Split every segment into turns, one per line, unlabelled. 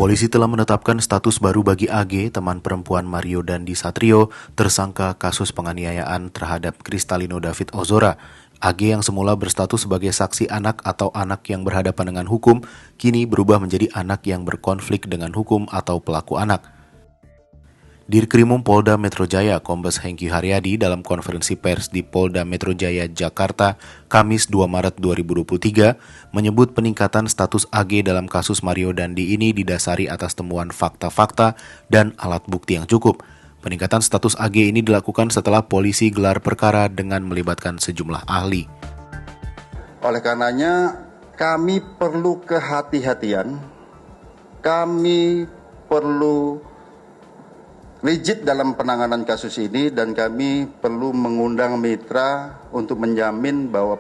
Polisi telah menetapkan status baru bagi AG, teman perempuan Mario Dandi Satrio, tersangka kasus penganiayaan terhadap Kristalino David Ozora. AG yang semula berstatus sebagai saksi anak atau anak yang berhadapan dengan hukum, kini berubah menjadi anak yang berkonflik dengan hukum atau pelaku anak. Dirkrimum Polda Metro Jaya Kombes Hengki Haryadi dalam konferensi pers di Polda Metro Jaya, Jakarta, Kamis 2 Maret 2023, menyebut peningkatan status AG dalam kasus Mario Dandi ini didasari atas temuan fakta-fakta dan alat bukti yang cukup. Peningkatan status AG ini dilakukan setelah polisi gelar perkara dengan melibatkan sejumlah ahli.
Oleh karenanya, kami perlu kehati-hatian, kami perlu rigid dalam penanganan kasus ini, dan kami perlu mengundang mitra untuk menjamin bahwa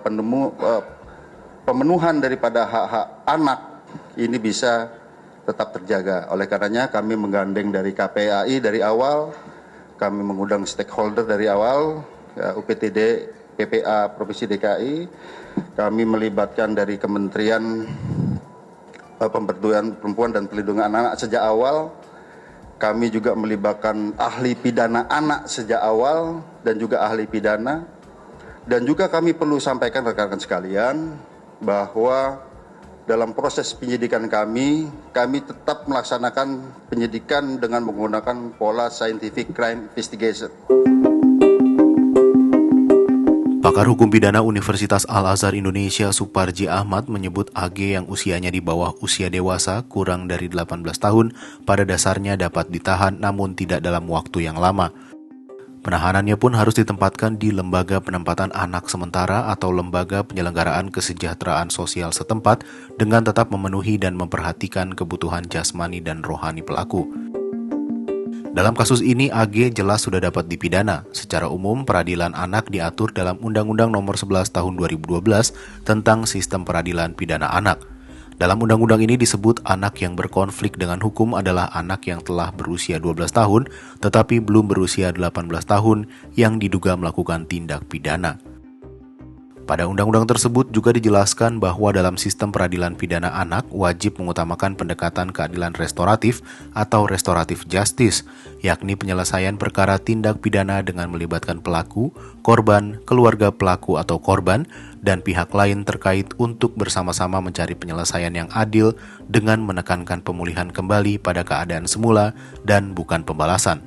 pemenuhan daripada hak-hak anak ini bisa tetap terjaga. Oleh karenanya kami menggandeng dari KPAI dari awal, kami mengundang stakeholder dari awal, UPTD, PPA Provinsi DKI, kami melibatkan dari Kementerian Pemberdayaan Perempuan dan Perlindungan Anak sejak awal. Kami juga melibatkan ahli pidana anak sejak awal dan juga ahli pidana. Dan juga kami perlu sampaikan rekan-rekan sekalian bahwa dalam proses penyidikan kami tetap melaksanakan penyidikan dengan menggunakan pola scientific crime investigation.
Pakar Hukum Pidana Universitas Al-Azhar Indonesia Suparji Ahmad menyebut AG yang usianya di bawah usia dewasa kurang dari 18 tahun pada dasarnya dapat ditahan namun tidak dalam waktu yang lama. Penahanannya pun harus ditempatkan di Lembaga Penempatan Anak Sementara atau Lembaga Penyelenggaraan Kesejahteraan Sosial setempat dengan tetap memenuhi dan memperhatikan kebutuhan jasmani dan rohani pelaku. Dalam kasus ini, AG jelas sudah dapat dipidana. Secara umum, peradilan anak diatur dalam Undang-Undang Nomor 11 Tahun 2012 tentang Sistem Peradilan Pidana Anak. Dalam undang-undang ini disebut anak yang berkonflik dengan hukum adalah anak yang telah berusia 12 tahun tetapi belum berusia 18 tahun yang diduga melakukan tindak pidana. Pada undang-undang tersebut juga dijelaskan bahwa dalam sistem peradilan pidana anak wajib mengutamakan pendekatan keadilan restoratif atau restoratif justice, yakni penyelesaian perkara tindak pidana dengan melibatkan pelaku, korban, keluarga pelaku atau korban, dan pihak lain terkait untuk bersama-sama mencari penyelesaian yang adil dengan menekankan pemulihan kembali pada keadaan semula dan bukan pembalasan.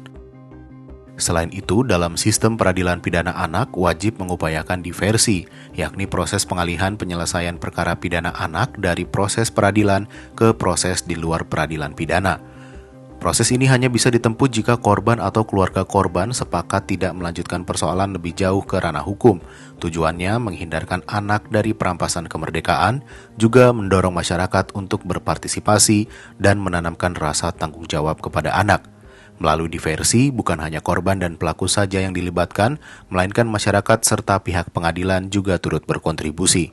Selain itu, dalam sistem peradilan pidana anak wajib mengupayakan diversi, yakni proses pengalihan penyelesaian perkara pidana anak dari proses peradilan ke proses di luar peradilan pidana. Proses ini hanya bisa ditempuh jika korban atau keluarga korban sepakat tidak melanjutkan persoalan lebih jauh ke ranah hukum. Tujuannya menghindarkan anak dari perampasan kemerdekaan, juga mendorong masyarakat untuk berpartisipasi dan menanamkan rasa tanggung jawab kepada anak. Melalui diversi, bukan hanya korban dan pelaku saja yang dilibatkan, melainkan masyarakat serta pihak pengadilan juga turut berkontribusi.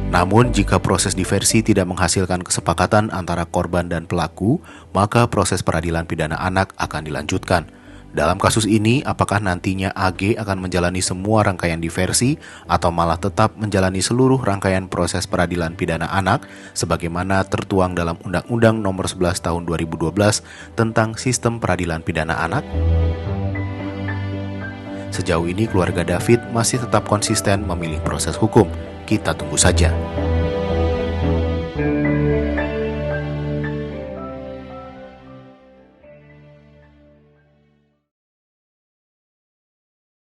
Namun, jika proses diversi tidak menghasilkan kesepakatan antara korban dan pelaku, maka proses peradilan pidana anak akan dilanjutkan. Dalam kasus ini, apakah nantinya AG akan menjalani semua rangkaian diversi atau malah tetap menjalani seluruh rangkaian proses peradilan pidana anak sebagaimana tertuang dalam Undang-Undang Nomor 11 Tahun 2012 tentang Sistem Peradilan Pidana Anak? Sejauh ini keluarga David masih tetap konsisten memilih proses hukum. Kita tunggu saja.